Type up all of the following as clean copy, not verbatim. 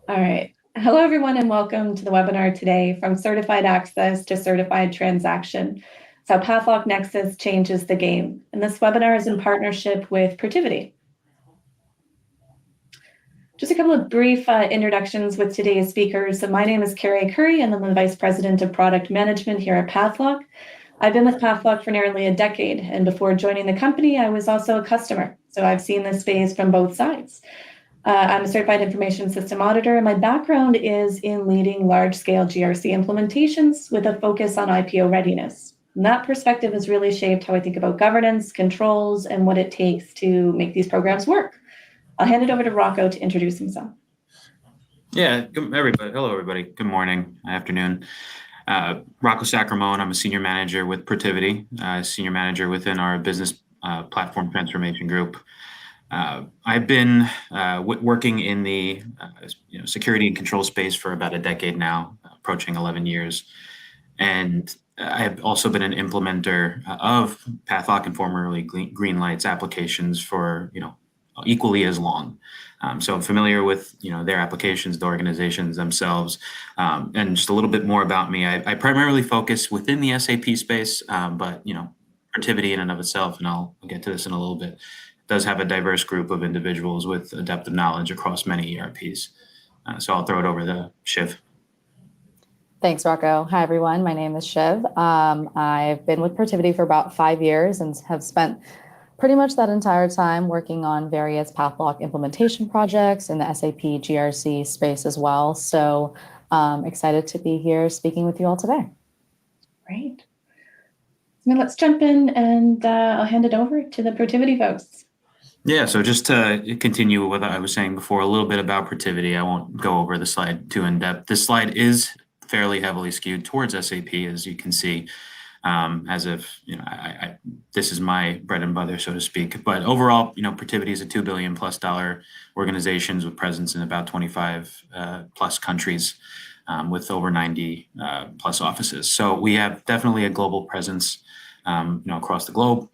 All right. Hello, everyone, and welcome to the webinar today, From Certified Access to Certified Transaction. So Pathlock Nexus changes the game. And this webinar is in partnership with Protiviti. Just a couple of brief introductions with today's speakers. So my name is Carrie, and I'm the Vice President of Product Management here at Pathlock. I've been with Pathlock for nearly a decade, and before joining the company, I was also a customer. So I've seen this space from both sides. I'm a certified information system auditor, and my background is in leading large-scale GRC implementations with a focus on IPO readiness. And that perspective has really shaped how I think about governance, controls, and what it takes to make these programs work. I'll hand it over to Rocco to introduce himself. Yeah, everybody. Hello, everybody. Good morning, afternoon. Rocco Sacramone. I'm a senior manager with Protiviti, senior manager within our business platform transformation group. I've been working in the security and control space for about a decade now, approaching 11 years. And I've also been an implementer of Pathlock and formerly Greenlight's applications for equally as long. So I'm familiar with their applications, the organizations themselves, and just a little bit more about me. I primarily focus within the SAP space, but Protiviti in and of itself, and I'll get to this in a little bit, does have a diverse group of individuals with a depth of knowledge across many ERPs. So I'll throw it over to Shiv. Thanks, Rocco. Hi, everyone. My name is Shiv. I've been with Protiviti for about 5 years and have spent pretty much that entire time working on various Pathlock implementation projects in the SAP GRC space as well. So excited to be here speaking with you all today. Great. Now let's jump in and I'll hand it over to the Protiviti folks. Yeah, so just to continue what I was saying before, a little bit about Protiviti. I won't go over the slide too in depth. This slide is fairly heavily skewed towards SAP, as you can see, as if this is my bread and butter, so to speak. But overall, Protiviti is a $2 billion+ organization with presence in about 25 plus countries, with over 90 plus offices. So we have definitely a global presence, across the globe.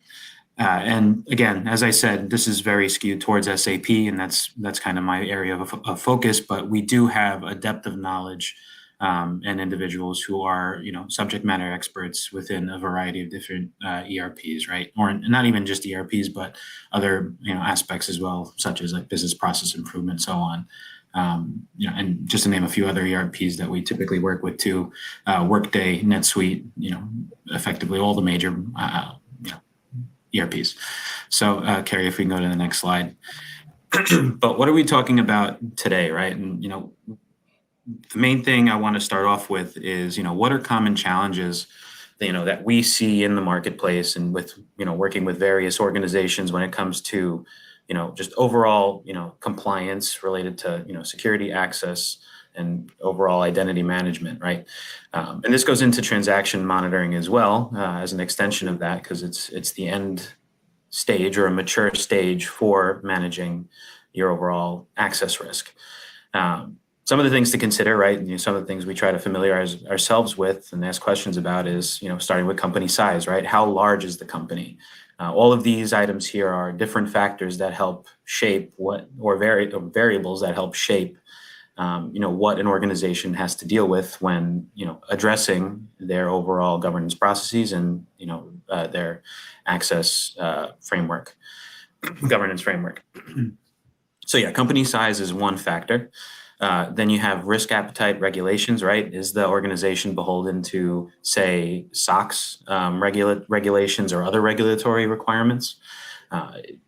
And again, as I said, this is very skewed towards SAP, and that's kind of my area of focus. But we do have a depth of knowledge and individuals who are, subject matter experts within a variety of different ERPs, right? Or not even just ERPs, but other aspects as well, such as like business process improvement, so on. And just to name a few other ERPs that we typically work with too, Workday, NetSuite, effectively all the major ERPs. So, Carrie, if we can go to the next slide. But what are we talking about today, right? And, the main thing I want to start off with is, what are common challenges, that we see in the marketplace and with, working with various organizations when it comes to, just overall, compliance related to, security, access, and overall identity management, right? And this goes into transaction monitoring as well, as an extension of that, because it's the end stage or a mature stage for managing your overall access risk. Some of the things to consider, right? And some of the things we try to familiarize ourselves with and ask questions about is, starting with company size, right? How large is the company? All of these items here are different factors that help shape variables that help shape what an organization has to deal with when, addressing their overall governance processes and, their access framework, governance framework. So yeah, company size is one factor. Then you have risk appetite regulations, right? Is the organization beholden to, say, SOX regulations or other regulatory requirements?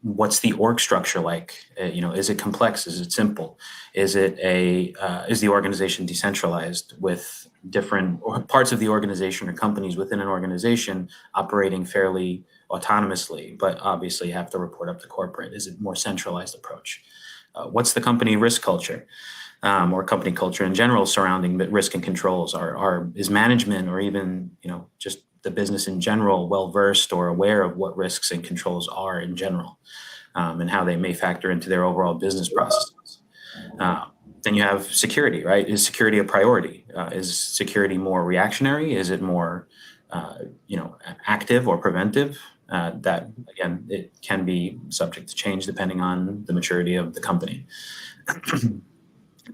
What's the org structure like? Is it complex? Is it simple? Is the organization decentralized with different parts of the organization or companies within an organization operating fairly autonomously, but obviously have to report up to corporate? Is it more centralized approach? What's the company risk culture? Or company culture in general surrounding risk and controls? Is management or even just the business in general well-versed or aware of what risks and controls are in general, and how they may factor into their overall business processes? Then you have security, right? Is security a priority? Is security more reactionary? Is it more active or preventive? That, again, it can be subject to change depending on the maturity of the company.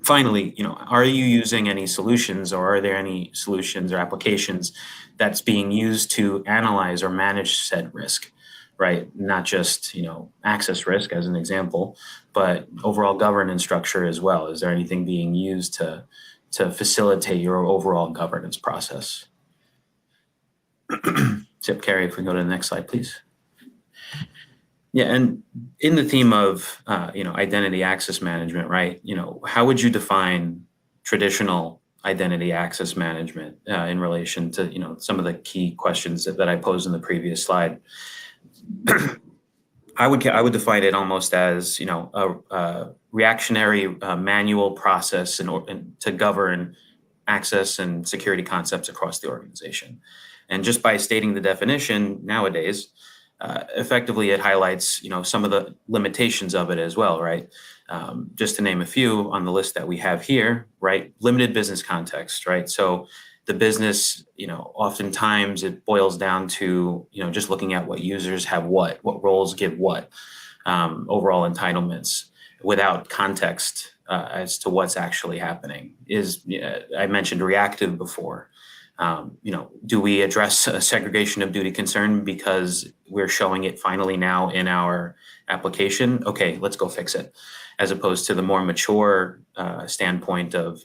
Finally, are you using any solutions, or are there any solutions or applications that's being used to analyze or manage said risk, right? Not just, access risk as an example, but overall governance structure as well. Is there anything being used to facilitate your overall governance process? So, Carrie, if we go to the next slide, please. Yeah, and in the theme of identity access management, right? How would you define traditional identity access management in relation to some of the key questions that I posed in the previous slide? I would define it almost as a reactionary manual process to govern access and security concepts across the organization. And just by stating the definition nowadays, effectively it highlights some of the limitations of it as well, right? Just to name a few on the list that we have here, right? Limited business context, right? So the business, oftentimes it boils down to just looking at what users have, what roles give what, overall entitlements, without context as to what's actually happening. I mentioned reactive before. Do we address a segregation of duty concern because we're showing it finally now in our application? Okay, let's go fix it. As opposed to the more mature standpoint of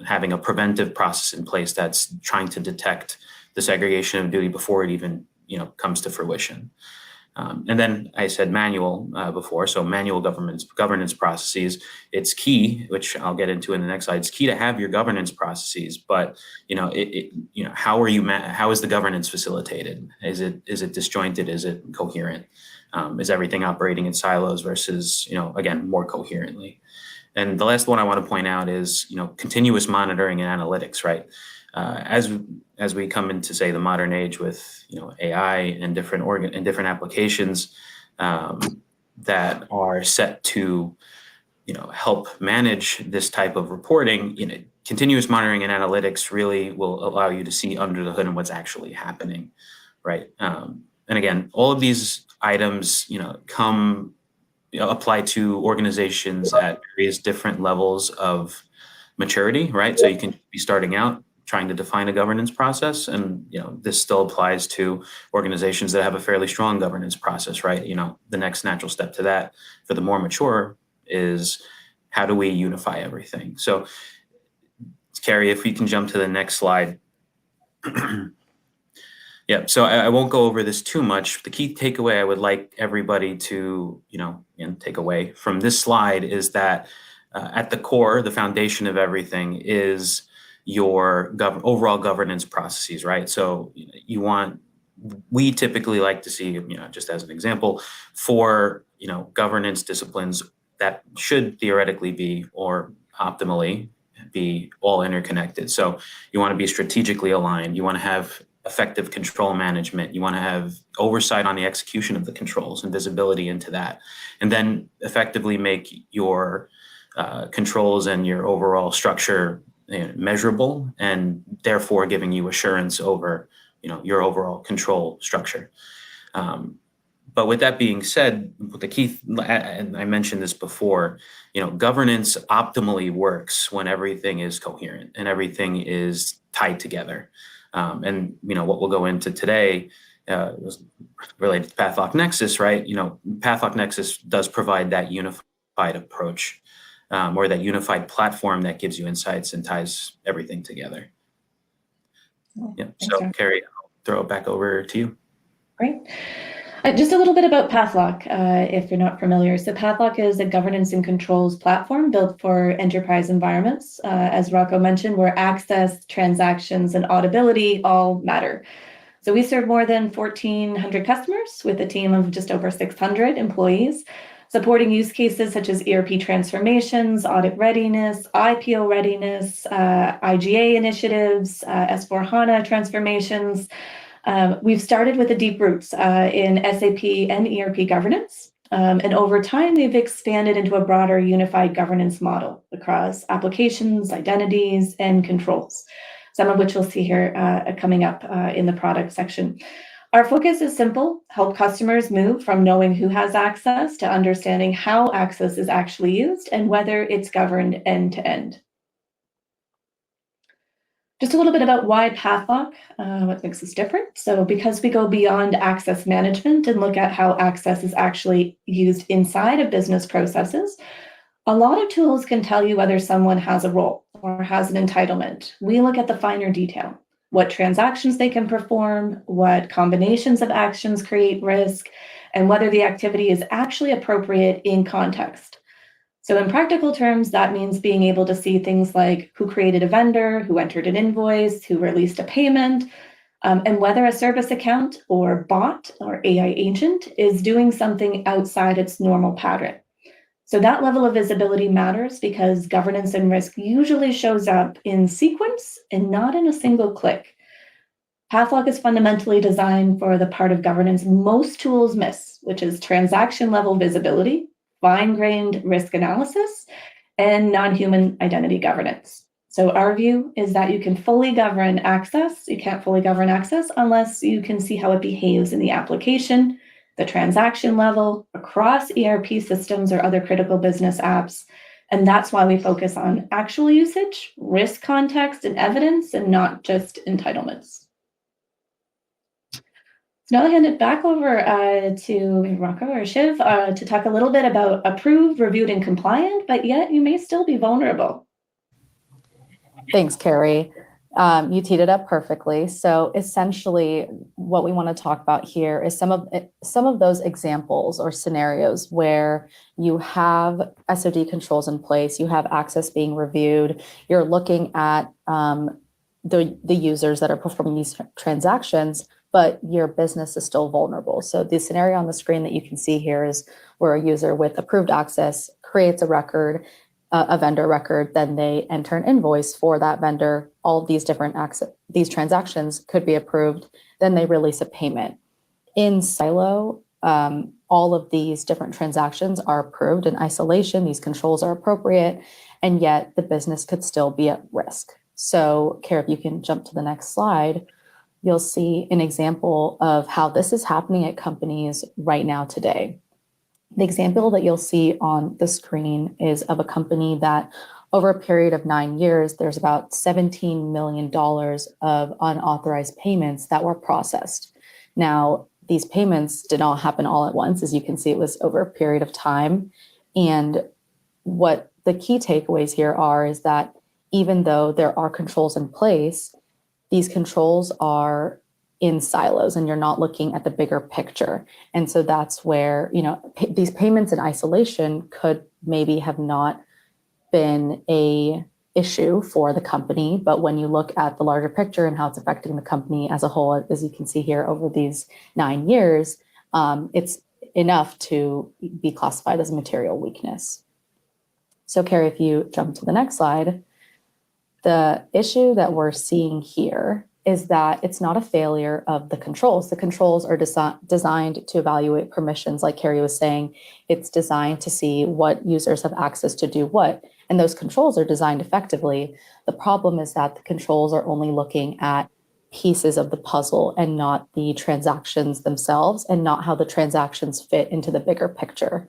having a preventive process in place that's trying to detect the segregation of duty before it even comes to fruition. And then I said manual before, so manual governance processes. It's key, which I'll get into in the next slide. It's key to have your governance processes, but how is the governance facilitated? Is it disjointed? Is it coherent? Is everything operating in silos versus again more coherently? And the last one I want to point out is continuous monitoring and analytics, right? As we come into, say, the modern age with AI and different applications that are set to help manage this type of reporting, continuous monitoring and analytics really will allow you to see under the hood and what's actually happening, right? And again, all of these items apply to organizations at various different levels of maturity, right? So you can be starting out trying to define a governance process, and this still applies to organizations that have a fairly strong governance process, right? The next natural step to that for the more mature is how do we unify everything? So, Carrie, if we can jump to the next slide. Yeah, so I won't go over this too much. The key takeaway I would like everybody to, take away from this slide is that at the core, the foundation of everything is your overall governance processes, right? So we typically like to see, just as an example, for governance disciplines that should theoretically be, or optimally be, all interconnected. So you want to be strategically aligned. You want to have effective control management. You want to have oversight on the execution of the controls and visibility into that, and then effectively make your controls and your overall structure measurable, and therefore giving you assurance over your overall control structure. But with that being said, the key, and I mentioned this before, governance optimally works when everything is coherent and everything is tied together. And what we'll go into today was related to Pathlock Nexus, right? Pathlock Nexus does provide that unified approach, or that unified platform that gives you insights and ties everything together. Yeah. So, Carrie, I'll throw it back over to you. Great. Just a little bit about Pathlock, if you're not familiar. So Pathlock is a governance and controls platform built for enterprise environments. As Rocco mentioned, where access, transactions, and auditability all matter. So we serve more than 1,400 customers with a team of just over 600 employees, supporting use cases such as ERP transformations, audit readiness, IPO readiness, IGA initiatives, S/4HANA transformations. We've started with the deep roots in SAP and ERP governance. And over time, we've expanded into a broader unified governance model across applications, identities, and controls, some of which you'll see here coming up in the product section. Our focus is simple: help customers move from knowing who has access to understanding how access is actually used and whether it's governed end to end. Just a little bit about why Pathlock, what makes us different. So because we go beyond access management and look at how access is actually used inside of business processes, a lot of tools can tell you whether someone has a role or has an entitlement. We look at the finer detail: what transactions they can perform, what combinations of actions create risk, and whether the activity is actually appropriate in context. So in practical terms, that means being able to see things like who created a vendor, who entered an invoice, who released a payment, and whether a service account or bot or AI agent is doing something outside its normal pattern. So that level of visibility matters because governance and risk usually shows up in sequence and not in a single click. Pathlock is fundamentally designed for the part of governance most tools miss, which is transaction level visibility, fine-grained risk analysis, and non-human identity governance. So our view is that you can fully govern access. You can't fully govern access unless you can see how it behaves in the application, the transaction level, across ERP systems or other critical business apps. And that's why we focus on actual usage, risk context, and evidence, and not just entitlements. So now I'll hand it back over to Rocco or Shiv to talk a little bit about approved, reviewed, and compliant, but yet you may still be vulnerable. Thanks, Carrie. You teed it up perfectly. So essentially, what we want to talk about here is some of those examples or scenarios where you have SOD controls in place, you have access being reviewed, you're looking at the users that are performing these transactions, but your business is still vulnerable. So the scenario on the screen that you can see here is where a user with approved access creates a record, a vendor record, then they enter an invoice for that vendor. All of these different these transactions could be approved. Then they release a payment. In silo, all of these different transactions are approved in isolation. These controls are appropriate, and yet the business could still be at risk. So, Carrie, if you can jump to the next slide, you'll see an example of how this is happening at companies right now today. The example that you'll see on the screen is of a company that over a period of 9 years, there's about $17 million of unauthorized payments that were processed. Now, these payments did not happen all at once. As you can see, it was over a period of time. And what the key takeaways here are is that even though there are controls in place, these controls are in silos and you're not looking at the bigger picture. And so that's where, these payments in isolation could maybe have not been a issue for the company. But when you look at the larger picture and how it's affecting the company as a whole, as you can see here over these 9 years, it's enough to be classified as a material weakness. So Carrie, if you jump to the next slide, the issue that we're seeing here is that it's not a failure of the controls. The controls are designed to evaluate permissions, like Carrie was saying. It's designed to see what users have access to do what, and those controls are designed effectively. The problem is that the controls are only looking at pieces of the puzzle and not the transactions themselves, and not how the transactions fit into the bigger picture.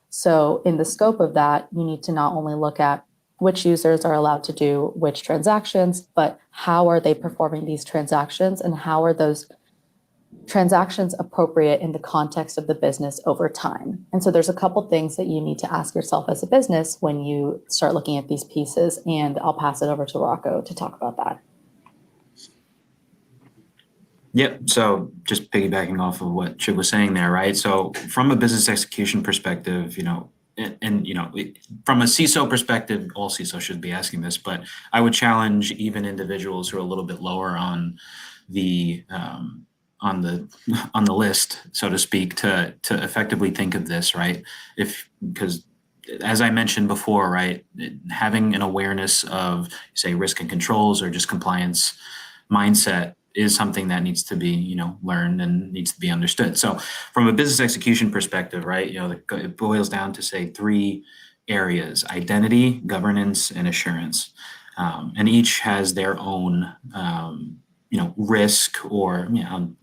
So in the scope of that, you need to not only look at which users are allowed to do which transactions, but how are they performing these transactions, and how are those transactions appropriate in the context of the business over time. And so there's a couple things that you need to ask yourself as a business when you start looking at these pieces, and I'll pass it over to Rocco to talk about that. Yep. So just piggybacking off of what Shiv was saying there, right? So from a business execution perspective, from a CISO perspective, all CISO should be asking this, but I would challenge even individuals who are a little bit lower on the list, so to speak, to effectively think of this, right? Because as I mentioned before, right, having an awareness of, say, risk and controls or just compliance mindset is something that needs to be, learned and needs to be understood. So from a business execution perspective, right, it boils down to, say, 3 areas: identity, governance, and assurance. And each has their own, risk or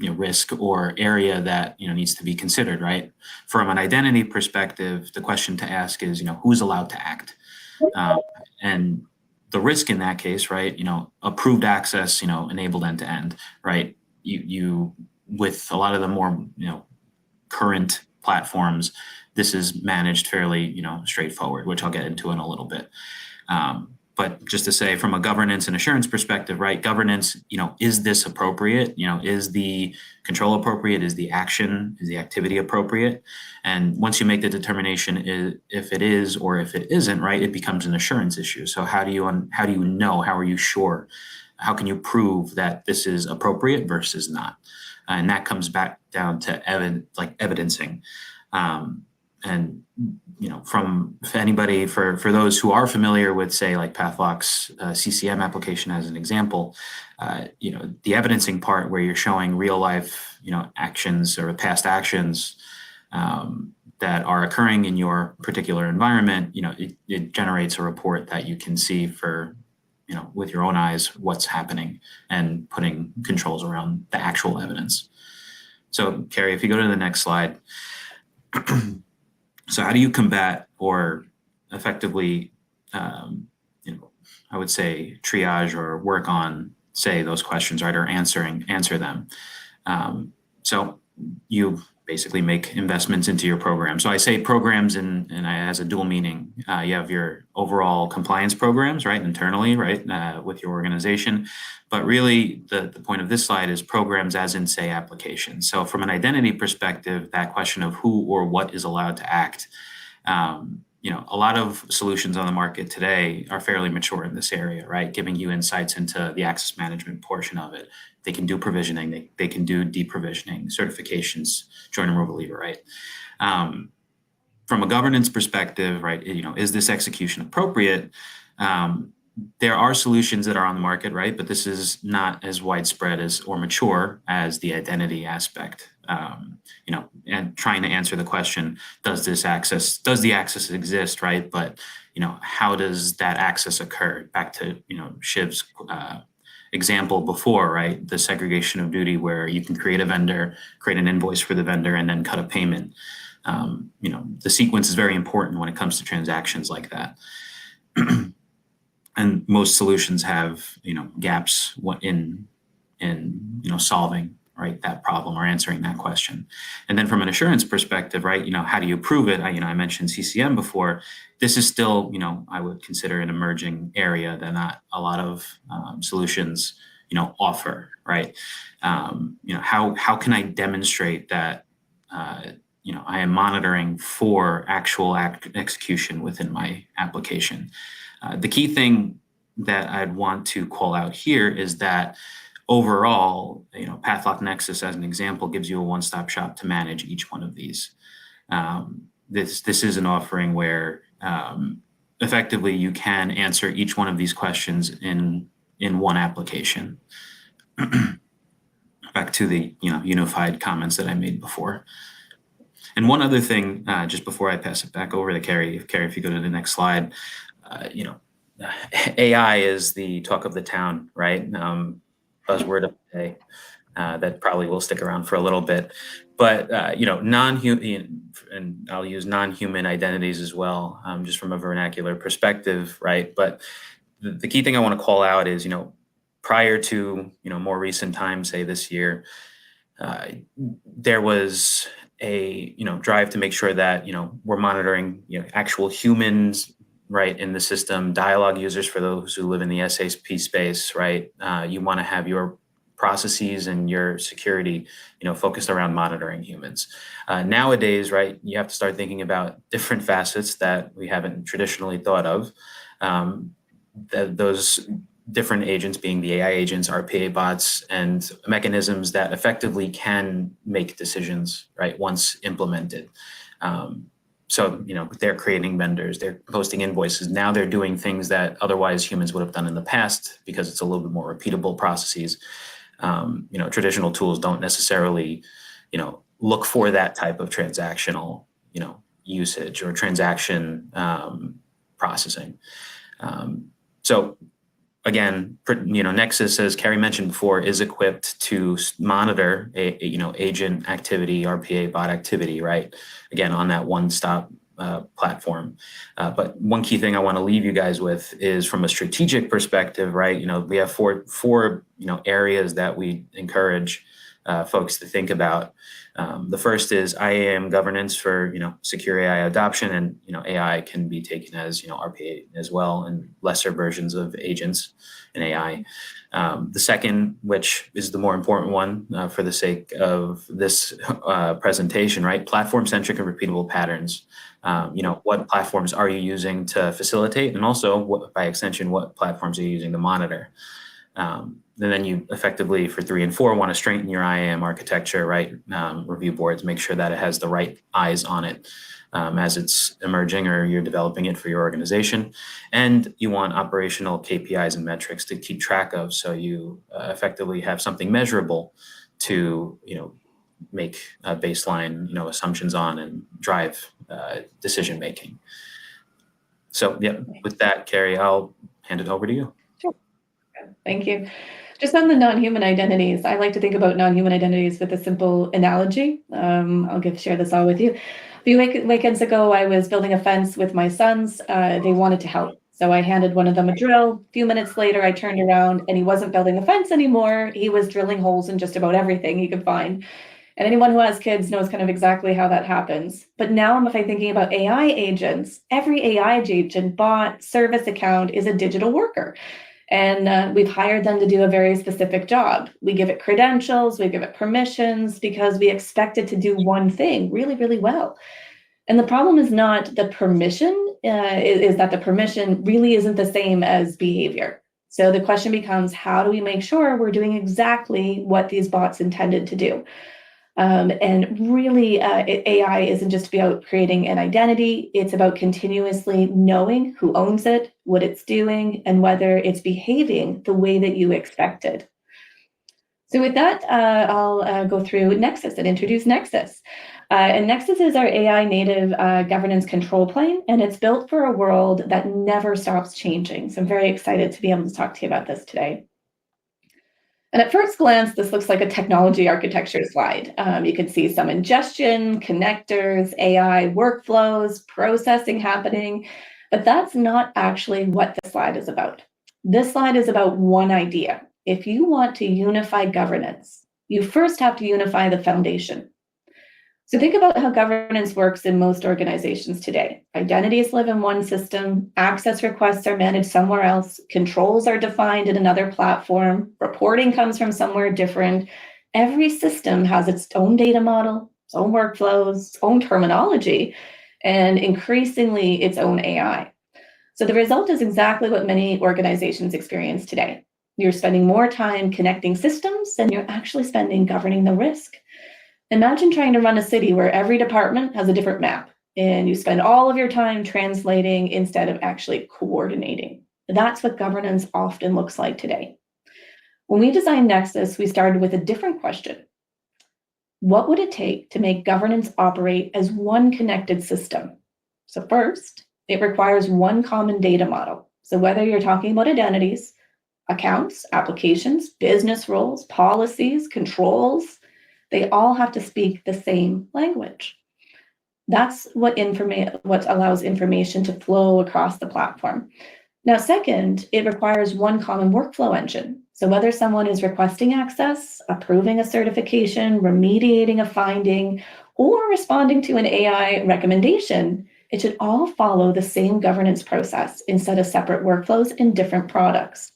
risk or area that needs to be considered, right? From an identity perspective, the question to ask is who's allowed to act, and the risk in that case, right? Approved access, enabled end to end, right? You with a lot of the more current platforms, this is managed fairly straightforward, which I'll get into in a little bit. But just to say, from a governance and assurance perspective, right? Governance, is this appropriate? Is the control appropriate? Is the activity appropriate? And once you make the determination if it is or if it isn't, right, it becomes an assurance issue. So how do you know? How are you sure? How can you prove that this is appropriate versus not? And that comes back down to evidencing. And for those who are familiar with, say, like Pathlock's CCM application as an example, the evidencing part where you're showing real life, actions or past actions that are occurring in your particular environment, it generates a report that you can see for, with your own eyes what's happening and putting controls around the actual evidence. So, Carrie, if you go to the next slide. So how do you combat or effectively, I would say triage or work on, say, those questions, right, or answer them? So you basically make investments into your program. So I say programs and I has a dual meaning. You have your overall compliance programs, right, internally, right, with your organization. But really the point of this slide is programs as in, say, applications. So from an identity perspective, that question of who or what is allowed to act, a lot of solutions on the market today are fairly mature in this area, right? Giving you insights into the access management portion of it. They can do provisioning, they can do deprovisioning, certifications, join and remove a leaver, right? From a governance perspective, right, is this execution appropriate? There are solutions that are on the market, right? But this is not as widespread or mature as the identity aspect. And trying to answer the question, does the access exist, right? But, how does that access occur? Back to, Shiv's example before, right? The segregation of duty where you can create a vendor, create an invoice for the vendor, and then cut a payment. The sequence is very important when it comes to transactions like that. And most solutions have, gaps in solving, right, that problem or answering that question. And then from an assurance perspective, right, how do you prove it? I mentioned CCM before. This is still, I would consider an emerging area that not a lot of solutions, offer, right? How can I demonstrate that, I am monitoring for actual execution within my application? The key thing that I'd want to call out here is that overall, Pathlock Nexus, as an example, gives you a one-stop shop to manage each one of these. This is an offering where effectively you can answer each one of these questions in one application. Back to the unified comments that I made before. And one other thing, just before I pass it back over to Carrie, if you go to the next slide, AI is the talk of the town, right? Buzzword of the day that probably will stick around for a little bit. But non-human, and I'll use non-human identities as well, just from a vernacular perspective, right? But the key thing I want to call out is, prior to more recent times, say this year, there was a drive to make sure that we're monitoring actual humans, right, in the system, dialogue users for those who live in the SAP space, right? You want to have your processes and your security focused around monitoring humans. Nowadays, right, you have to start thinking about different facets that we haven't traditionally thought of. Those different agents being the AI agents, RPA bots, and mechanisms that effectively can make decisions, right, once implemented. So, they're creating vendors, they're posting invoices. Now they're doing things that otherwise humans would have done in the past because it's a little bit more repeatable processes. Traditional tools don't necessarily, look for that type of transactional, usage or transaction processing. So again, Nexus, as Carrie mentioned before, is equipped to monitor agent activity, RPA bot activity, right? Again, on that one-stop platform. But one key thing I want to leave you guys with is from a strategic perspective, right? We have four areas that we encourage folks to think about. The first is IAM governance for secure AI adoption, and AI can be taken as RPA as well, and lesser versions of agents in AI. The second, which is the more important one for the sake of this presentation, right? Platform-centric and repeatable patterns. What platforms are you using to facilitate, and also by extension, what platforms are you using to monitor? And then you effectively, for 3 and 4, want to strengthen your IAM architecture, right? Review boards, make sure that it has the right eyes on it as it's emerging or you're developing it for your organization. And you want operational KPIs and metrics to keep track of, so you effectively have something measurable to make baseline assumptions on and drive decision making. So yeah, with that, Carrie, I'll hand it over to you. Sure. Thank you. Just on the non-human identities, I like to think about non-human identities with a simple analogy. I'll share this all with you. A few weekends ago, I was building a fence with my sons. They wanted to help, so I handed one of them a drill. A few minutes later, I turned around and he wasn't building the fence anymore. He was drilling holes in just about everything he could find. And anyone who has kids knows kind of exactly how that happens. But now if I'm thinking about AI agents, every AI agent, bot, service account is a digital worker. And we've hired them to do a very specific job. We give it credentials, we give it permissions, because we expect it to do one thing really, really well. And the problem is not the permission, is that the permission really isn't the same as behavior. So the question becomes, how do we make sure we're doing exactly what these bots intended to do? And really, AI isn't just about creating an identity. It's about continuously knowing who owns it, what it's doing, and whether it's behaving the way that you expected. So with that, I'll go through Nexus and introduce Nexus. And Nexus is our AI native governance control plane, and it's built for a world that never stops changing. So I'm very excited to be able to talk to you about this today. And at first glance, this looks like a technology architecture slide. You can see some ingestion, connectors, AI workflows, processing happening, but that's not actually what the slide is about. This slide is about one idea. If you want to unify governance, you first have to unify the foundation. So think about how governance works in most organizations today. Identities live in one system, access requests are managed somewhere else, controls are defined in another platform, reporting comes from somewhere different. Every system has its own data model, its own workflows, its own terminology, and increasingly its own AI. So the result is exactly what many organizations experience today. You're spending more time connecting systems than you're actually spending governing the risk. Imagine trying to run a city where every department has a different map, and you spend all of your time translating instead of actually coordinating. That's what governance often looks like today. When we designed Nexus, we started with a different question. What would it take to make governance operate as one connected system? So first, it requires one common data model. So whether you're talking about identities, accounts, applications, business roles, policies, controls, they all have to speak the same language. That's what allows information to flow across the platform. Now, second, it requires one common workflow engine. So whether someone is requesting access, approving a certification, remediating a finding, or responding to an AI recommendation, it should all follow the same governance process instead of separate workflows in different products.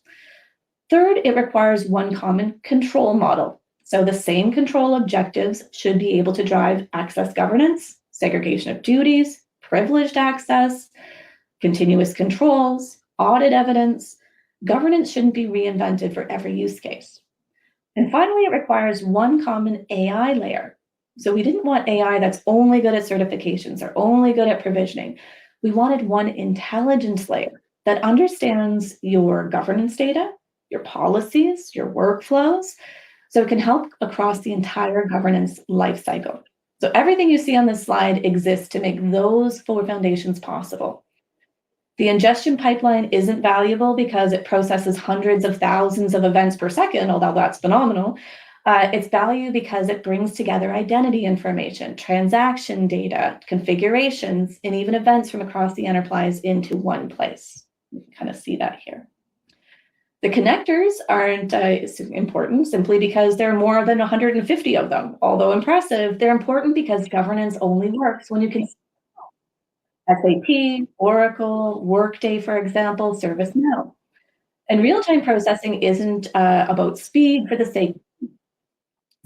Third, it requires one common control model. So the same control objectives should be able to drive access governance, segregation of duties, privileged access, continuous controls, audit evidence. Governance shouldn't be reinvented for every use case. And finally, it requires one common AI layer. So we didn't want AI that's only good at certifications or only good at provisioning. We wanted one intelligence layer that understands your governance data, your policies, your workflows, so it can help across the entire governance lifecycle. So everything you see on this slide exists to make those four foundations possible. The ingestion pipeline isn't valuable because it processes hundreds of thousands of events per second, although that's phenomenal. It's value because it brings together identity information, transaction data, configurations, and even events from across the enterprise into one place. You can kind of see that here. The connectors aren't important simply because there are more than 150 of them. Although impressive, they're important because governance only works when you can SAP, Oracle, Workday, for example, ServiceNow. And real-time processing isn't about speed for the sake.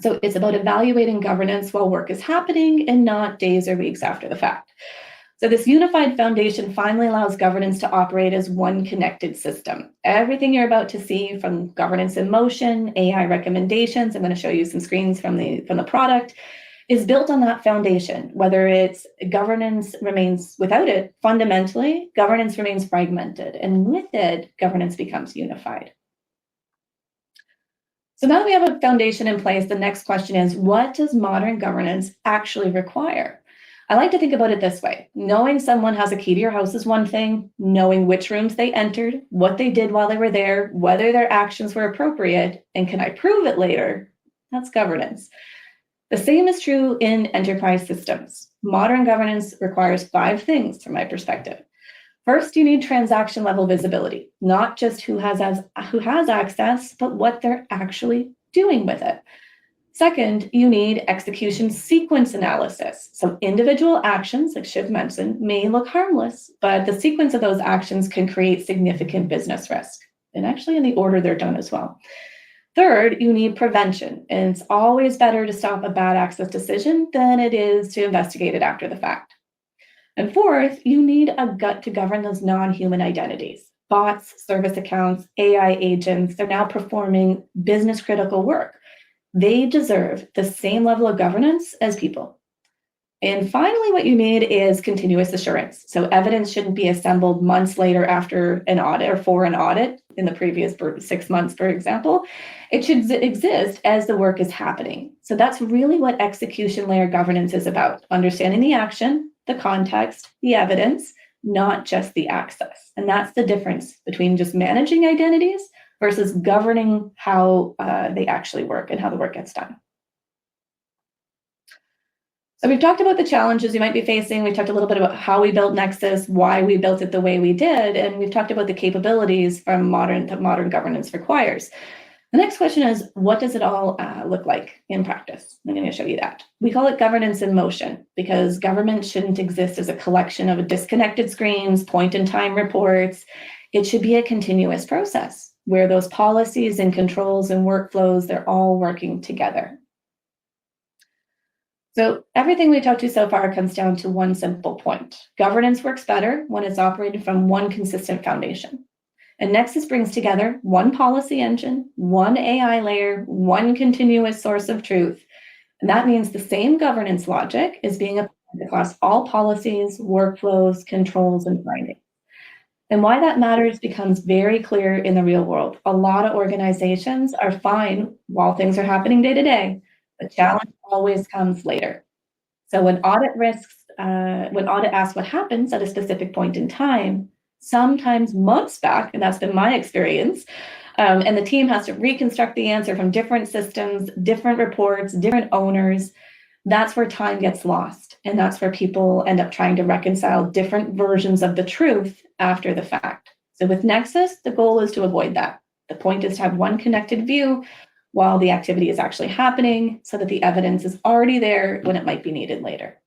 So it's about evaluating governance while work is happening and not days or weeks after the fact. So this unified foundation finally allows governance to operate as one connected system. Everything you're about to see, from governance in motion, AI recommendations, I'm going to show you some screens from the product, is built on that foundation. Whether it's governance remains without it, fundamentally, governance remains fragmented. And with it, governance becomes unified. So now that we have a foundation in place, the next question is, what does modern governance actually require? I like to think about it this way. Knowing someone has a key to your house is one thing. Knowing which rooms they entered, what they did while they were there, whether their actions were appropriate, and can I prove it later? That's governance. The same is true in enterprise systems. Modern governance requires 5 things from my perspective. First, you need transaction level visibility, not just who has access, but what they're actually doing with it. Second, you need execution sequence analysis. So individual actions, like Shiv mentioned, may look harmless, but the sequence of those actions can create significant business risk, and actually in the order they're done as well. Third, you need prevention, and it's always better to stop a bad access decision than it is to investigate it after the fact. And fourth, you need a gut to govern those non-human identities. Bots, service accounts, AI agents, they're now performing business critical work. They deserve the same level of governance as people. And finally, what you need is continuous assurance. So evidence shouldn't be assembled months later after an audit or for an audit in the previous 6 months, for example. It should exist as the work is happening. So that's really what execution layer governance is about: understanding the action, the context, the evidence, not just the access. And that's the difference between just managing identities versus governing how they actually work and how the work gets done. So we've talked about the challenges you might be facing. We've talked a little bit about how we built Nexus, why we built it the way we did, and we've talked about the capabilities that modern governance requires. The next question is, what does it all look like in practice? I'm going to show you that. We call it governance in motion because government shouldn't exist as a collection of disconnected screens, point-in-time reports. It should be a continuous process where those policies and controls and workflows, they're all working together. So everything we talked to so far comes down to one simple point. Governance works better when it's operated from one consistent foundation. And Nexus brings together one policy engine, one AI layer, one continuous source of truth. And that means the same governance logic is being applied across all policies, workflows, controls, and findings. And why that matters becomes very clear in the real world. A lot of organizations are fine while things are happening day to day. The challenge always comes later. So when audit asks what happens at a specific point in time, sometimes months back, and that's been my experience, and the team has to reconstruct the answer from different systems, different reports, different owners, that's where time gets lost. And that's where people end up trying to reconcile different versions of the truth after the fact. So with Nexus, the goal is to avoid that. The point is to have one connected view while the activity is actually happening so that the evidence is already there when it might be needed later.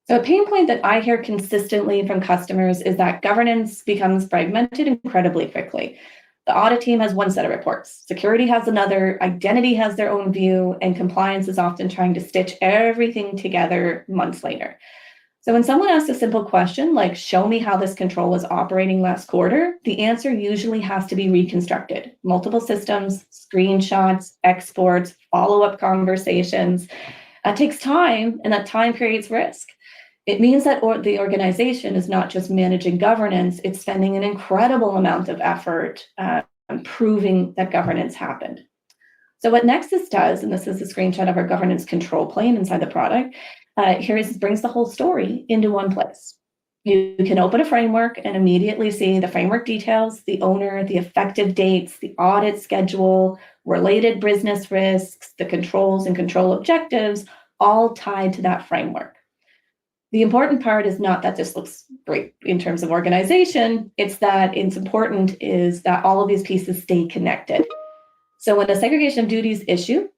So a pain point that I hear consistently from customers is that governance becomes fragmented incredibly quickly. The audit team has one set of reports, security has another, identity has their own view, and compliance is often trying to stitch everything together months later. So when someone asks a simple question like, show me how this control was operating last quarter, the answer usually has to be reconstructed. Multiple systems, screenshots, exports, follow-up conversations. That takes time, and that time creates risk. It means that the organization is not just managing governance, it's spending an incredible amount of effort proving that governance happened. So what Nexus does, and this is a screenshot of our governance control plane inside the product, brings the whole story into one place. You can open a framework and immediately see the framework details, the owner, the effective dates, the audit schedule, related business risks, the controls and control objectives, all tied to that framework. The important part is not that this looks great in terms of organization, it's important is that all of these pieces stay connected. So when a segregation of duties issue,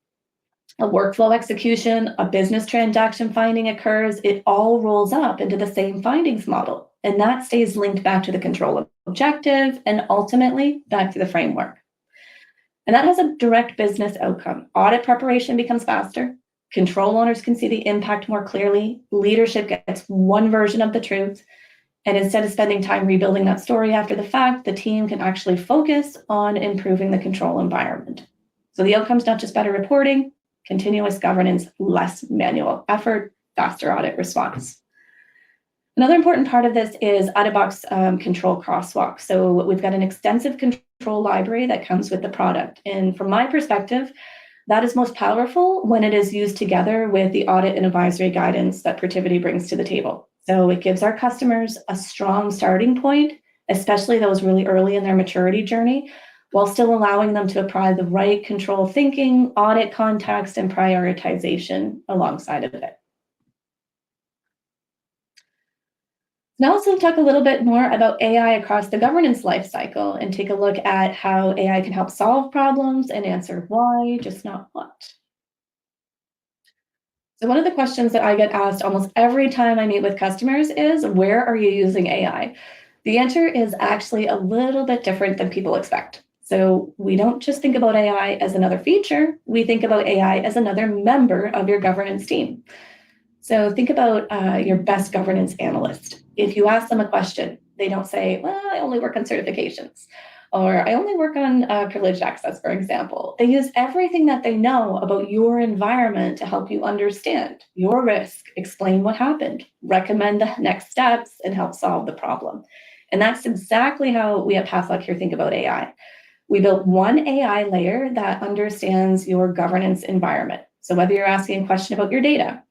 a workflow execution, a business transaction finding occurs, it all rolls up into the same findings model. And that stays linked back to the control objective and ultimately back to the framework. And that has a direct business outcome. Audit preparation becomes faster. Control owners can see the impact more clearly. Leadership gets one version of the truth. And instead of spending time rebuilding that story after the fact, the team can actually focus on improving the control environment. So the outcome's not just better reporting, continuous governance, less manual effort, faster audit response. Another important part of this is out-of-box control crosswalk. So we've got an extensive control library that comes with the product. And from my perspective, that is most powerful when it is used together with the audit and advisory guidance that Protiviti brings to the table. So it gives our customers a strong starting point, especially those really early in their maturity journey, while still allowing them to apply the right control thinking, audit context, and prioritization alongside of it. Now let's talk a little bit more about AI across the governance lifecycle and take a look at how AI can help solve problems and answer why, just not what. So one of the questions that I get asked almost every time I meet with customers is, where are you using AI? The answer is actually a little bit different than people expect. So we don't just think about AI as another feature, we think about AI as another member of your governance team. So think about your best governance analyst. If you ask them a question, they don't say, well, I only work on certifications, or I only work on privileged access, for example. They use everything that they know about your environment to help you understand your risk, explain what happened, recommend the next steps, and help solve the problem. And that's exactly how we at Pathlock here think about AI. We built one AI layer that understands your governance environment. So whether you're asking a question about your data,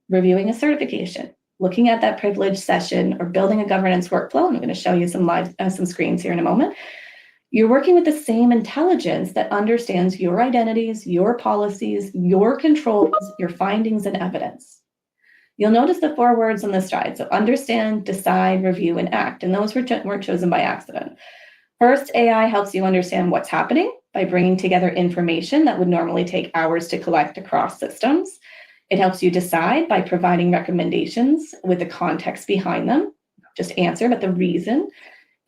reviewing a certification, looking at that privilege session, or building a governance workflow, and I'm going to show you some screens here in a moment, you're working with the same intelligence that understands your identities, your policies, your controls, your findings, and evidence. You'll notice the 4 words on the slide. So understand, decide, review, and act. And those weren't chosen by accident. First, AI helps you understand what's happening by bringing together information that would normally take hours to collect across systems. It helps you decide by providing recommendations with the context behind them, not just answer, but the reason.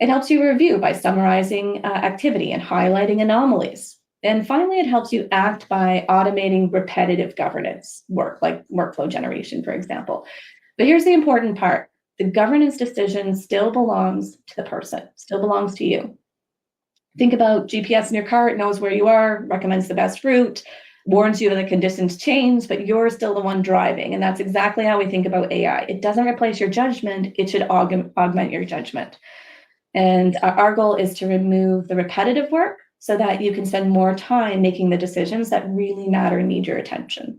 It helps you review by summarizing activity and highlighting anomalies. And finally, it helps you act by automating repetitive governance work, like workflow generation, for example. But here's the important part. The governance decision still belongs to the person, still belongs to you. Think about GPS in your car. It knows where you are, recommends the best route, warns you when the conditions change, but you're still the one driving. And that's exactly how we think about AI. It doesn't replace your judgment. It should augment your judgment. And our goal is to remove the repetitive work so that you can spend more time making the decisions that really matter and need your attention.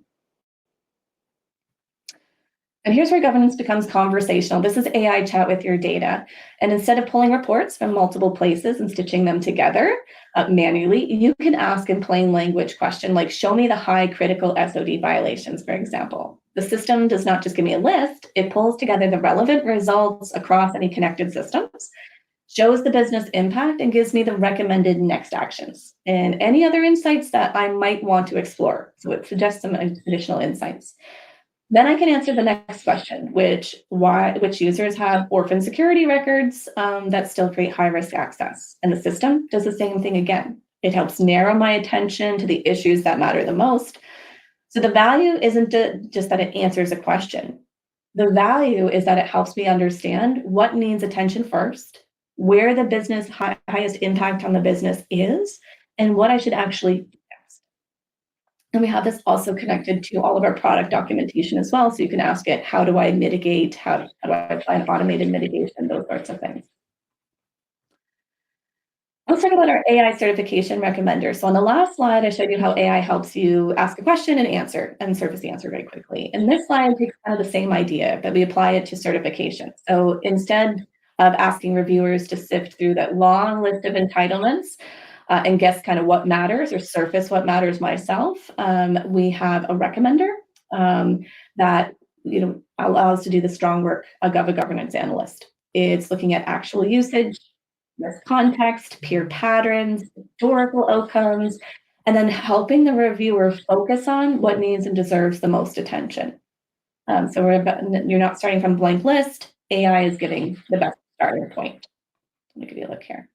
And here's where governance becomes conversational. This is AI chat with your data. And instead of pulling reports from multiple places and stitching them together manually, you can ask in plain language question like, show me the high critical SOD violations, for example. The system does not just give me a list, it pulls together the relevant results across any connected systems, shows the business impact, and gives me the recommended next actions and any other insights that I might want to explore. So it suggests some additional insights. Then I can answer the next question, which users have orphan security records that still create high-risk access. And the system does the same thing again. It helps narrow my attention to the issues that matter the most. So the value isn't just that it answers a question. The value is that it helps me understand what needs attention first, where the business highest impact on the business is, and what I should actually do next. And we have this also connected to all of our product documentation as well. So you can ask it, how do I mitigate? How do I apply an automated mitigation? Those sorts of things. Let's talk about our AI certification recommender. So on the last slide, I showed you how AI helps you ask a question and surface the answer very quickly. And this slide takes kind of the same idea, but we apply it to certification. So instead of asking reviewers to sift through that long list of entitlements and guess kind of what matters or surface what matters myself, we have a recommender that allows to do the strong work of a governance analyst. It's looking at actual usage, risk context, peer patterns, historical outcomes, and then helping the reviewer focus on what needs and deserves the most attention. So you're not starting from a blank list. AI is giving the best starting point. Let me give you a look here.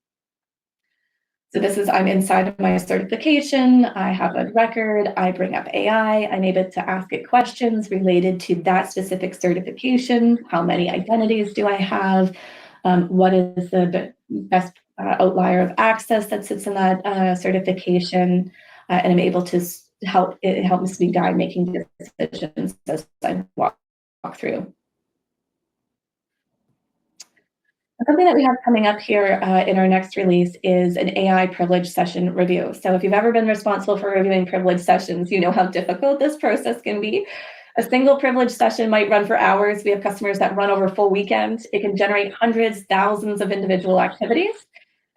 So I'm inside of my certification. I have a record. I bring up AI. I'm able to ask it questions related to that specific certification. How many identities do I have? What is the best outlier of access that sits in that certification? And I'm able to it helps me guide making decisions as I walk through. Something that we have coming up here in our next release is an AI privilege session review. So if you've ever been responsible for reviewing privilege sessions, you know how difficult this process can be. A single privilege session might run for hours. We have customers that run over full weekends. It can generate hundreds, thousands of individual activities.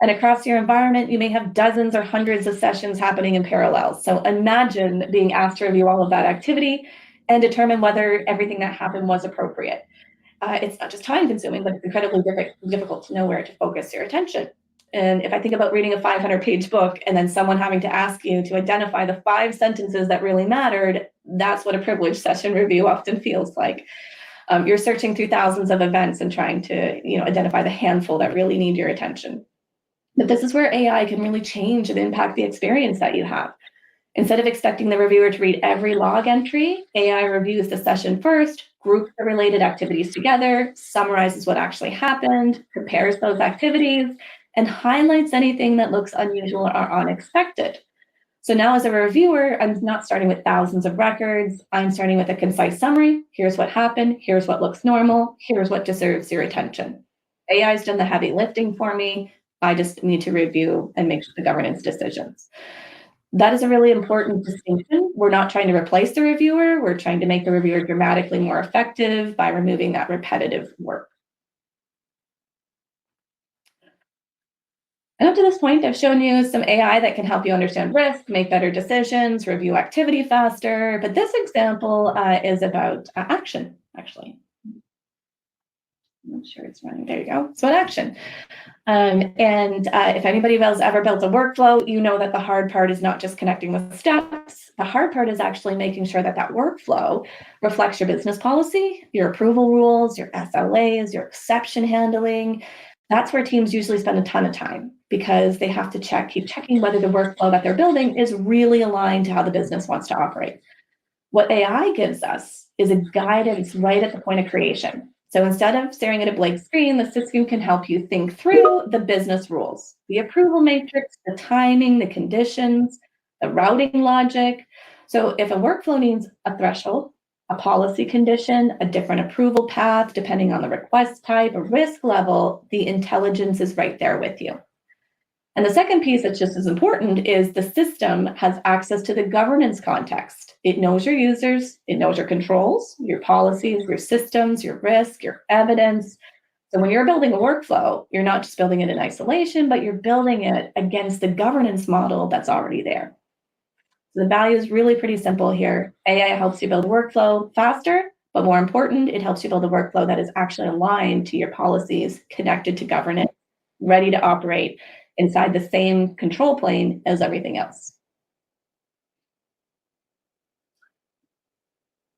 And across your environment, you may have dozens or hundreds of sessions happening in parallel. So imagine being asked to review all of that activity and determine whether everything that happened was appropriate. It's not just time consuming, but it's incredibly difficult to know where to focus your attention. And if I think about reading a 500-page book and then someone having to ask you to identify the 5 sentences that really mattered, that's what a privilege session review often feels like. You're searching through thousands of events and trying to identify the handful that really need your attention. But this is where AI can really change and impact the experience that you have. Instead of expecting the reviewer to read every log entry, AI reviews the session first, groups the related activities together, summarizes what actually happened, compares those activities, and highlights anything that looks unusual or unexpected. So now as a reviewer, I'm not starting with thousands of records. I'm starting with a concise summary. Here's what happened. Here's what looks normal. Here's what deserves your attention. AI's done the heavy lifting for me. I just need to review and make the governance decisions. That is a really important distinction. We're not trying to replace the reviewer. We're trying to make the reviewer dramatically more effective by removing that repetitive work. And up to this point, I've shown you some AI that can help you understand risk, make better decisions, review activity faster. But this example is about action, actually. I'm not sure it's running. There you go. So action. If anybody has ever built a workflow, you know that the hard part is not just connecting with steps. The hard part is actually making sure that that workflow reflects your business policy, your approval rules, your SLAs, your exception handling. That's where teams usually spend a ton of time because they have to keep checking whether the workflow that they're building is really aligned to how the business wants to operate. What AI gives us is a guidance right at the point of creation. So instead of staring at a blank screen, the system can help you think through the business rules, the approval matrix, the timing, the conditions, the routing logic. So if a workflow needs a threshold, a policy condition, a different approval path, depending on the request type or risk level, the intelligence is right there with you. And the second piece that's just as important is the system has access to the governance context. It knows your users, it knows your controls, your policies, your systems, your risk, your evidence. So when you're building a workflow, you're not just building it in isolation, but you're building it against the governance model that's already there. So the value is really pretty simple here. AI helps you build workflow faster, but more important, it helps you build a workflow that is actually aligned to your policies, connected to governance, ready to operate inside the same control plane as everything else.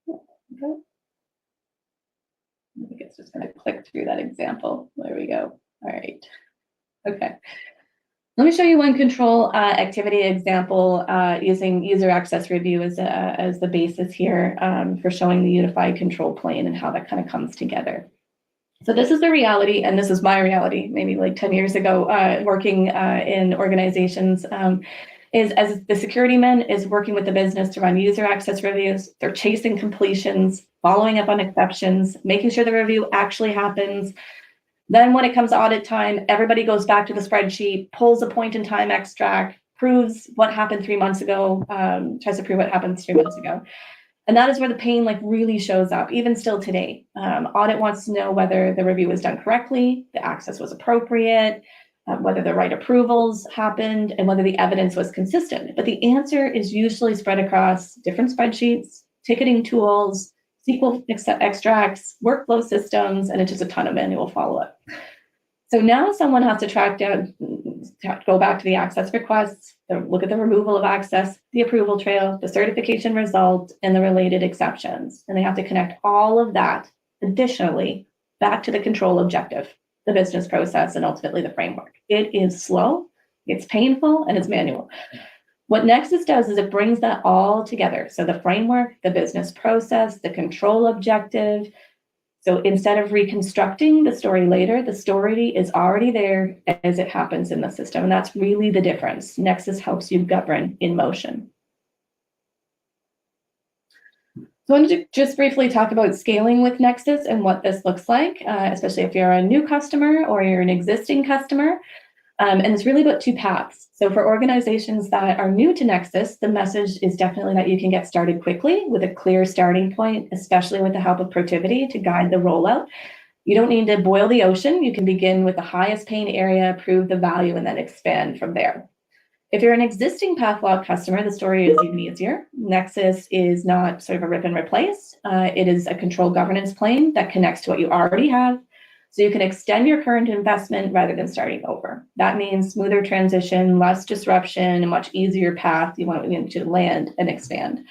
Okay. I think it's just going to click through that example. There we go. All right. Okay. Let me show you one control activity example using user access review as the basis here for showing the unified control plane and how that kind of comes together. So this is the reality, and this is my reality, maybe like 10 years ago, working in organizations, is as the security man is working with the business to run user access reviews. They're chasing completions, following up on exceptions, making sure the review actually happens. Then when it comes to audit time, everybody goes back to the spreadsheet, pulls a point in time extract, proves what happened 3 months ago, tries to prove what happened 3 months ago. And that is where the pain really shows up, even still today. Audit wants to know whether the review was done correctly, the access was appropriate, whether the right approvals happened, and whether the evidence was consistent. But the answer is usually spread across different spreadsheets, ticketing tools, SQL extracts, workflow systems, and it's just a ton of manual follow-up. So now someone has to track down, go back to the access requests, look at the removal of access, the approval trail, the certification result, and the related exceptions. And they have to connect all of that additionally back to the control objective, the business process, and ultimately the framework. It is slow, it's painful, and it's manual. What Nexus does is it brings that all together. So the framework, the business process, the control objective. So instead of reconstructing the story later, the story is already there as it happens in the system. And that's really the difference. Nexus helps you govern in motion. So I wanted to just briefly talk about scaling with Nexus and what this looks like, especially if you're a new customer or you're an existing customer. And it's really about two paths. So for organizations that are new to Nexus, the message is definitely that you can get started quickly with a clear starting point, especially with the help of Protiviti to guide the rollout. You don't need to boil the ocean. You can begin with the highest pain area, prove the value, and then expand from there. If you're an existing Pathlock customer, the story is even easier. Nexus is not sort of a rip and replace. It is a control governance plane that connects to what you already have. So you can extend your current investment rather than starting over. That means smoother transition, less disruption, a much easier path you want to land and expand.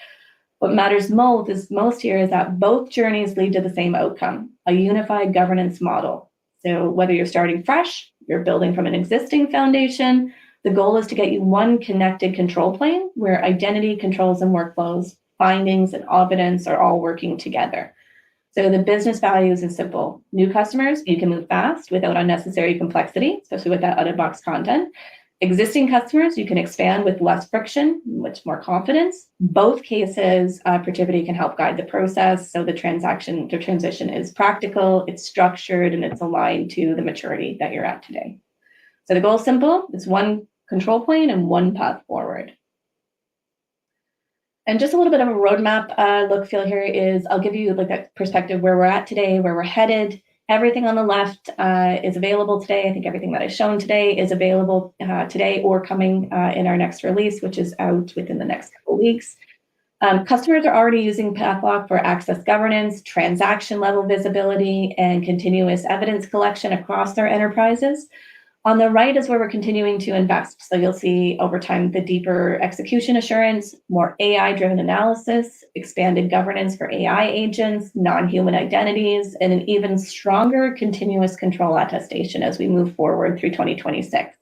What matters most here is that both journeys lead to the same outcome, a unified governance model. So whether you're starting fresh, you're building from an existing foundation, the goal is to get you one connected control plane where identity, controls, and workflows, findings, and evidence are all working together. So the business value is simple. New customers, you can move fast without unnecessary complexity, especially with that out-of-box content. Existing customers, you can expand with less friction, much more confidence. Both cases, Protiviti can help guide the process. So the transition is practical, it's structured, and it's aligned to the maturity that you're at today. So the goal is simple. It's one control plane and one path forward. And just a little bit of a roadmap look feel here is I'll give you like a perspective where we're at today, where we're headed. Everything on the left is available today. I think everything that I've shown today is available today or coming in our next release, which is out within the next couple of weeks. Customers are already using Pathlock for access governance, transaction level visibility, and continuous evidence collection across their enterprises. On the right is where we're continuing to invest. So you'll see over time the deeper execution assurance, more AI-driven analysis, expanded governance for AI agents, non-human identities, and an even stronger continuous control attestation as we move forward through 2026.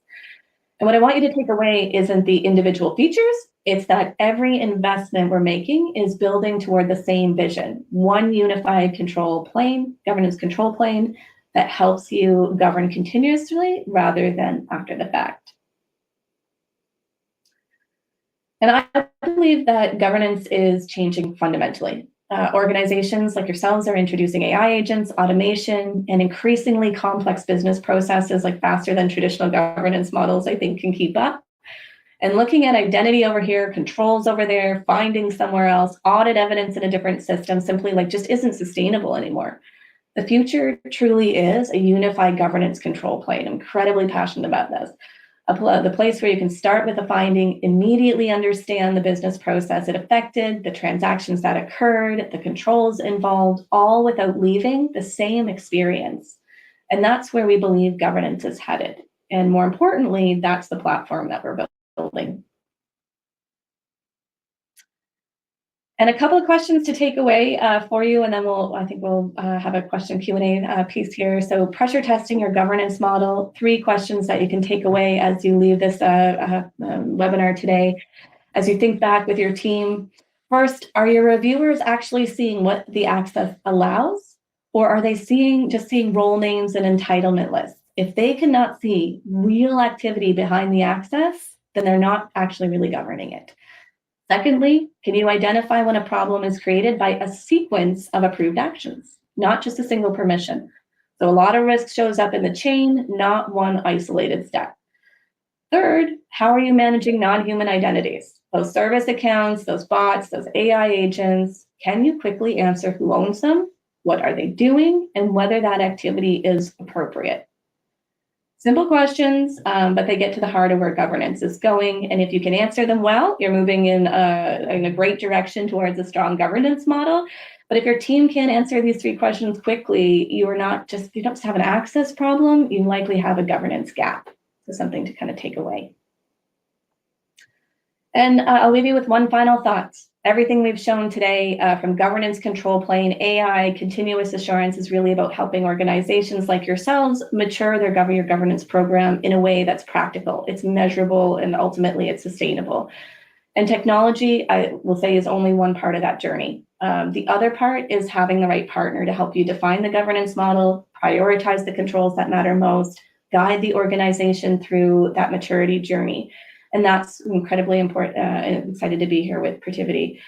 And what I want you to take away isn't the individual features, it's that every investment we're making is building toward the same vision, one unified control plane, governance control plane, that helps you govern continuously rather than after the fact. And I believe that governance is changing fundamentally. Organizations like yourselves are introducing AI agents, automation, and increasingly complex business processes like faster than traditional governance models, I think, can keep up. And looking at identity over here, controls over there, findings somewhere else, audit evidence in a different system simply just isn't sustainable anymore. The future truly is a unified governance control plane. I'm incredibly passionate about this. The place where you can start with a finding, immediately understand the business process it affected, the transactions that occurred, the controls involved, all without leaving the same experience. And that's where we believe governance is headed. And more importantly, that's the platform that we're building. And a couple of questions to take away for you, and then I think we'll have a question Q&A piece here. So pressure testing your governance model, 3 questions that you can take away as you leave this webinar today. As you think back with your team, first, are your reviewers actually seeing what the access allows? Or are they just seeing role names and entitlement lists? If they cannot see real activity behind the access, then they're not actually really governing it. Secondly, can you identify when a problem is created by a sequence of approved actions, not just a single permission? So a lot of risk shows up in the chain, not one isolated step. Third, how are you managing non-human identities? Those service accounts, those bots, those AI agents, can you quickly answer who owns them? What are they doing? And whether that activity is appropriate? Simple questions, but they get to the heart of where governance is going. And if you can answer them well, you're moving in a great direction towards a strong governance model. But if your team can't answer these 3 questions quickly, you don't just have an access problem, you likely have a governance gap. So something to kind of take away. And I'll leave you with one final thought. Everything we've shown today, from governance, control plane, AI, continuous assurance, is really about helping organizations like yourselves mature your governance program in a way that's practical, it's measurable, and ultimately it's sustainable. And technology, I will say, is only one part of that journey. The other part is having the right partner to help you define the governance model, prioritize the controls that matter most, guide the organization through that maturity journey. And that's incredibly important. And excited to be here with Protiviti.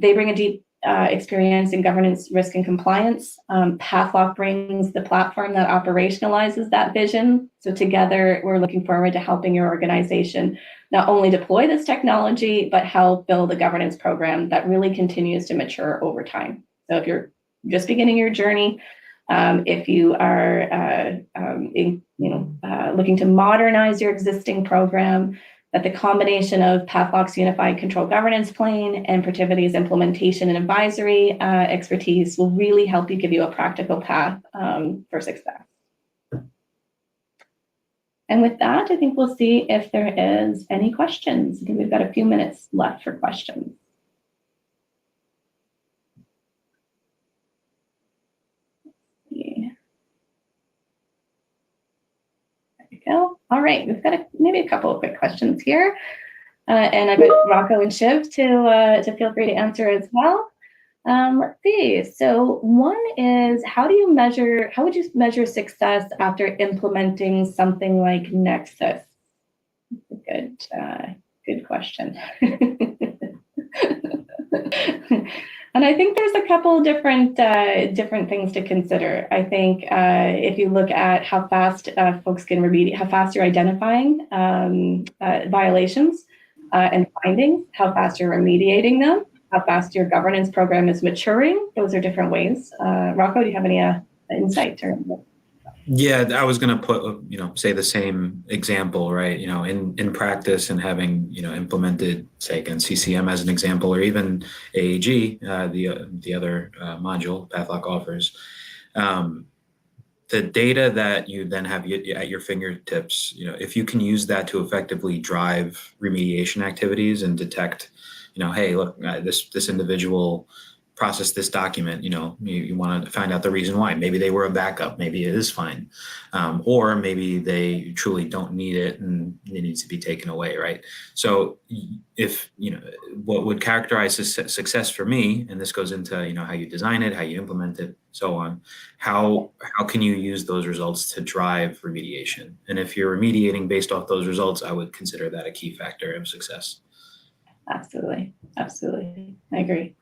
They bring a deep experience in governance, risk, and compliance. Pathlock brings the platform that operationalizes that vision. So together, we're looking forward to helping your organization not only deploy this technology, but help build a governance program that really continues to mature over time. So if you're just beginning your journey, if you are looking to modernize your existing program, that the combination of Pathlock's unified control governance plane and Protiviti's implementation and advisory expertise will really help you, give you a practical path for success. And with that, I think we'll see if there is any questions. I think we've got a few minutes left for questions. Go. All right, we've got maybe a couple of quick questions here. And I've got Rocco and Shiv to feel free to answer as well. Let's see. So one is, how would you measure success after implementing something like Nexus? That's a good question. And I think there's a couple different things to consider. I think if you look at how fast folks can remediate, how fast you're identifying violations and findings, how fast you're remediating them, how fast your governance program is maturing. Those are different ways. Rocco, do you have any insight? Yeah, I was going to put, say the same example, right? In practice and having, implemented, say again, CCM as an example, or even AAG, the other module Pathlock offers. The data that you then have at your fingertips, if you can use that to effectively drive remediation activities and detect, hey, look, this individual process this document, you want to find out the reason why. Maybe they were a backup, maybe it is fine. Or maybe they truly don't need it and it needs to be taken away, right? So if, what would characterize success for me, and this goes into, how you design it, how you implement it, so on, how can you use those results to drive remediation? And if you're remediating based off those results, I would consider that a key factor of success. Absolutely. Absolutely. I agree.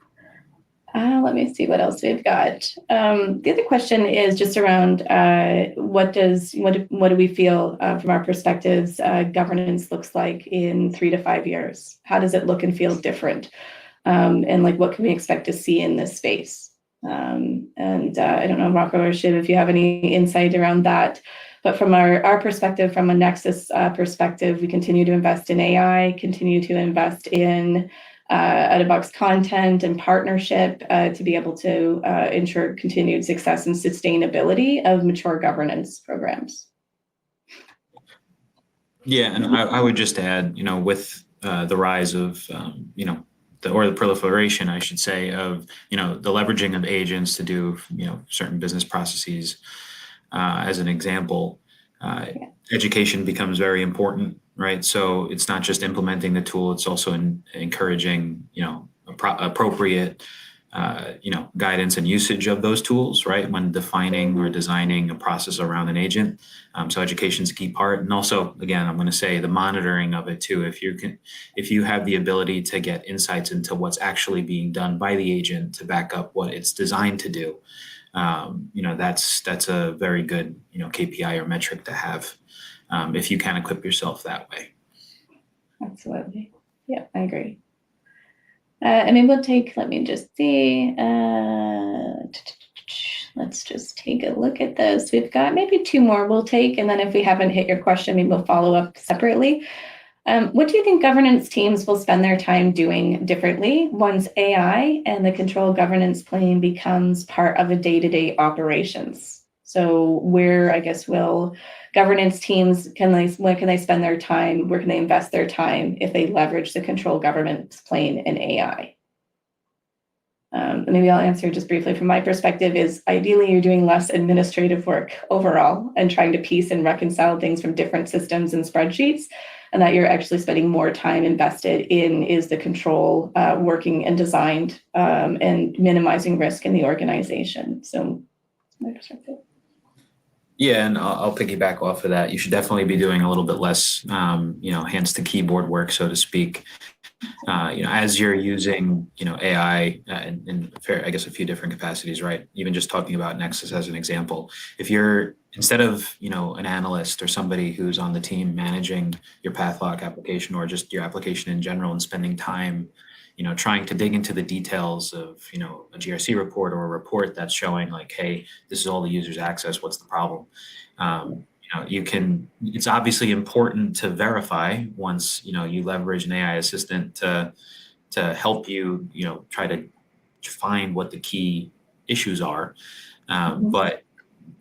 Let me see what else we've got. The other question is just around what do we feel from our perspectives governance looks like in 3 to 5 years? How does it look and feel different? And what can we expect to see in this space? And I don't know, Rocco or Shiv, if you have any insight around that. But from our perspective, from a Nexus perspective, we continue to invest in AI, continue to invest in out-of-box content and partnership to be able to ensure continued success and sustainability of mature governance programs. Yeah, and I would just add, with the rise of, the proliferation, I should say, of, the leveraging of agents to do, certain business processes, as an example, education becomes very important, right? So it's not just implementing the tool, it's also encouraging, appropriate, guidance and usage of those tools, right? When defining or designing a process around an agent. So education is a key part. And also, again, I'm going to say the monitoring of it too. If you have the ability to get insights into what's actually being done by the agent to back up what it's designed to do, that's a very good, KPI or metric to have, if you can equip yourself that way. Absolutely. Yeah, I agree. We'll take, let me just see. Let's just take a look at this. We've got maybe 2 more we'll take, and then if we haven't hit your question, maybe we'll follow up separately. What do you think governance teams will spend their time doing differently once AI and the control governance plane becomes part of a day-to-day operations? So where, I guess, will governance teams, when can they spend their time? Where can they invest their time if they leverage the control governance plane and AI? Maybe I'll answer just briefly from my perspective is ideally you're doing less administrative work overall and trying to piece and reconcile things from different systems and spreadsheets, and that you're actually spending more time invested in is the control working and designed and minimizing risk in the organization. So that's my perspective. Yeah, and I'll piggyback off of that. You should definitely be doing a little bit less, hands to keyboard work, so to speak. As you're using, AI in I guess a few different capacities, right? Even just talking about Nexus as an example, if you're instead of, an analyst or somebody who's on the team managing your Pathlock application or just your application in general and spending time, trying to dig into the details of, a GRC report or a report that's showing like, hey, this is all the users access, what's the problem? It's obviously important to verify once, you leverage an AI assistant to help you, try to find what the key issues are. But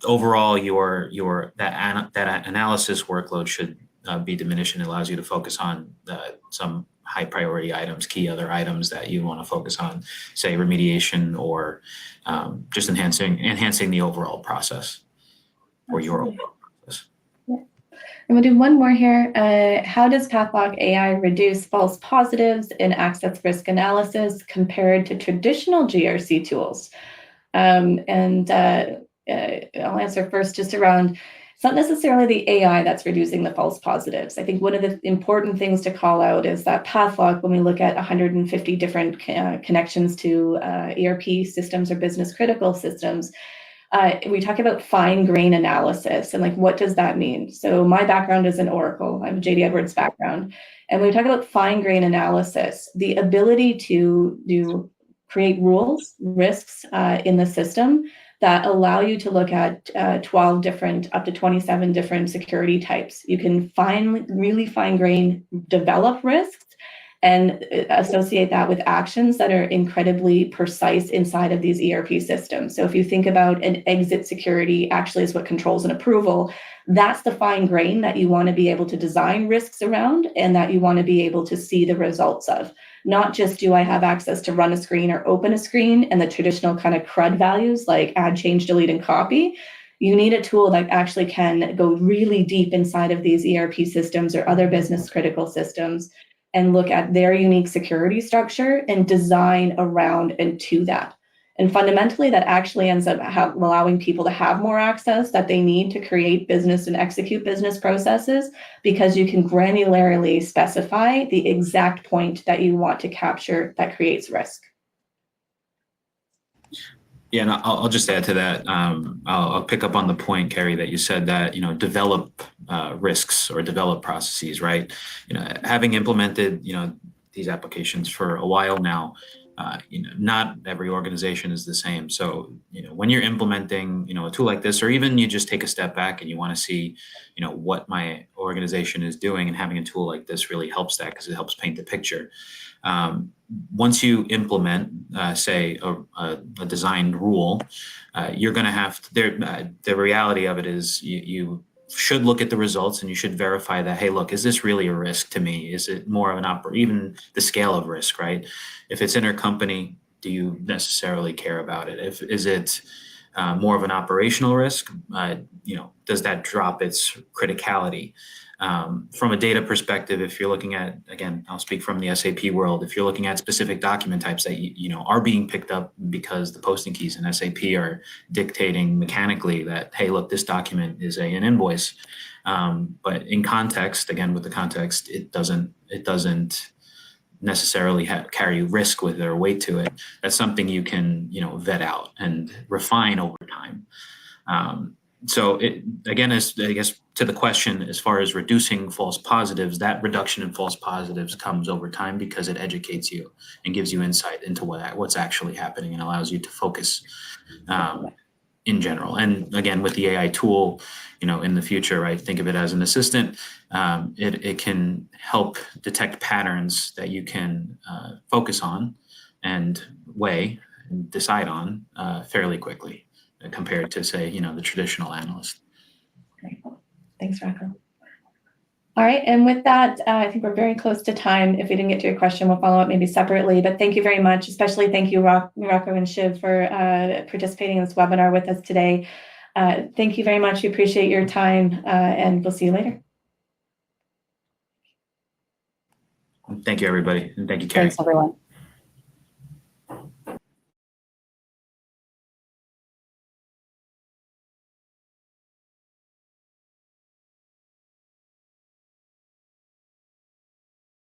overall, that analysis workload should be diminished, and it allows you to focus on some high priority items, key other items that you want to focus on, say remediation or just enhancing the overall process or your overall process. Yeah. And we'll do one more here. How does Pathlock AI reduce false positives in access risk analysis compared to traditional GRC tools? I'll answer first just around, it's not necessarily the AI that's reducing the false positives. I think one of the important things to call out is that Pathlock, when we look at 150 different connections to ERP systems or business critical systems, we talk about fine grain analysis and like, what does that mean? So my background is in Oracle. I have a JD Edwards background. And when we talk about fine grain analysis, the ability to create rules, risks in the system that allow you to look at 12 different, up to 27 different security types. You can really fine grain, develop risks and associate that with actions that are incredibly precise inside of these ERP systems. So if you think about an exit security actually is what controls an approval, that's the fine grain that you want to be able to design risks around and that you want to be able to see the results of. Not just do I have access to run a screen or open a screen and the traditional kind of CRUD values like add, change, delete, and copy. You need a tool that actually can go really deep inside of these ERP systems or other business critical systems and look at their unique security structure and design around and to that. And fundamentally, that actually ends up allowing people to have more access that they need to create business and execute business processes, because you can granularly specify the exact point that you want to capture that creates risk. Yeah, and I'll just add to that. I'll pick up on the point, Carrie, that you said that, develop risks or develop processes, right? Having implemented, these applications for a while now, not every organization is the same. So, when you're implementing, a tool like this, or even you just take a step back and you want to see, what my organization is doing, and having a tool like this really helps that because it helps paint the picture. Once you implement, say, a designed rule, you're going to have to, the reality of it is you should look at the results and you should verify that, hey, look, is this really a risk to me? Is it more of an even the scale of risk, right? If it's intercompany, do you necessarily care about it? Is it more of an operational risk? Does that drop its criticality? From a data perspective, if you're looking at, again, I'll speak from the SAP world, if you're looking at specific document types that are being picked up because the posting keys in SAP are dictating mechanically that, hey, look, this document is an invoice. But in context, again, with the context, it doesn't necessarily carry risk with it or weight to it. That's something you can, vet out and refine over time. So it, again, is, I guess, to the question, as far as reducing false positives, that reduction in false positives comes over time because it educates you and gives you insight into what's actually happening and allows you to focus in general. And again, with the AI tool, in the future, right, think of it as an assistant. It can help detect patterns that you can focus on and weigh and decide on fairly quickly compared to, say, the traditional analyst. Great. Thanks, Rocco. All right, and with that, I think we're very close to time. If we didn't get to your question, we'll follow up maybe separately, but thank you very much. Especially thank you, Rocco and Shiv, for participating in this webinar with us today. Thank you very much. We appreciate your time, and we'll see you later. Thank you, everybody, and thank you, Carrie. Thanks, everyone.